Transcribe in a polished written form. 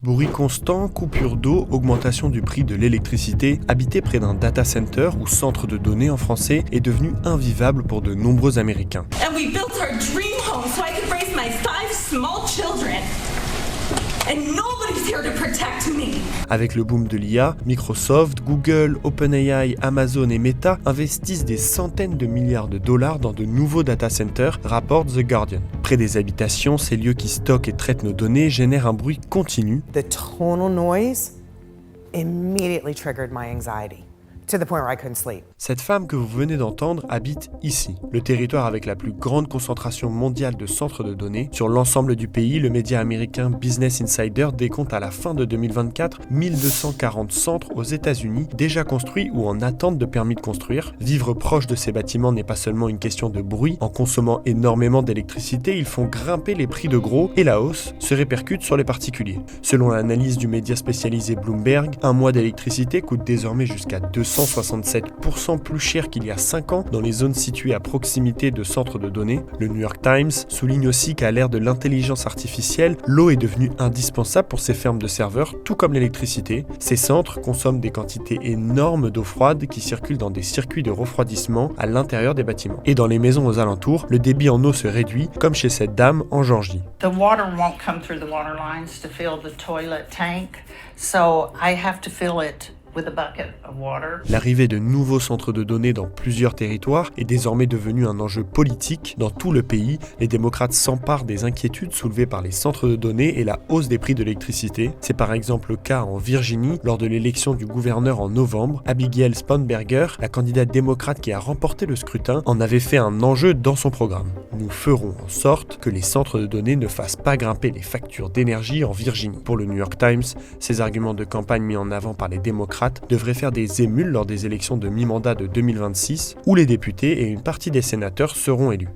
Bruit constant, coupure d'eau, augmentation du prix de l'électricité, habiter près d'un data center ou centre de données en français est devenu invivable pour de nombreux Américains. And we built our dream home so I could raise my 5 small children. And nobody's here to protect me. Avec le boom de l'IA, Microsoft, Google, OpenAI, Amazon et Meta investissent des centaines de milliards de dollars dans de nouveaux data centers, rapporte The Guardian. Près des habitations, ces lieux qui stockent et traitent nos données génèrent un bruit continu. The tonal noise immediately triggered my anxiety to the point where I couldn't sleep. Cette femme que vous venez d'entendre habite ici, le territoire avec la plus grande concentration mondiale de centres de données. Sur l'ensemble du pays, le média américain Business Insider décompte à la fin de 2024 1240 centres aux États-Unis déjà construits ou en attente de permis de construire. Vivre proche de ces bâtiments n'est pas seulement une question de bruit. En consommant énormément d'électricité, ils font grimper les prix de gros et la hausse se répercute sur les particuliers. Selon l'analyse du média spécialisé Bloomberg, un mois d'électricité coûte désormais jusqu'à 267% plus cher qu'il y a 5 ans dans les zones situées à proximité de centres de données. Le New York Times souligne aussi qu'à l'ère de l'intelligence artificielle, l'eau est devenue indispensable pour ces fermes de serveurs, tout comme l'électricité. Ces centres consomment des quantités énormes d'eau froide qui circulent dans des circuits de refroidissement à l'intérieur des bâtiments. Et dans les maisons aux alentours, le débit en eau se réduit, comme chez cette dame en Georgie. The water won't come through the water lines to fill the toilet tank, so I have to fill it with a bucket of water. L'arrivée de nouveaux centres de données dans plusieurs territoires est désormais devenue un enjeu politique. Dans tout le pays, les démocrates s'emparent des inquiétudes soulevées par les centres de données et la hausse des prix de l'électricité. C'est par exemple le cas en Virginie lors de l'élection du gouverneur en novembre. Abigail Spanberger, la candidate démocrate qui a remporté le scrutin, en avait fait un enjeu dans son programme. Nous ferons en sorte que les centres de données ne fassent pas grimper les factures d'énergie en Virginie. Pour le New York Times, ces arguments de campagne mis en avant par les démocrates devraient faire des émules lors des élections de mi-mandat de 2026 où les députés et une partie des sénateurs seront élus.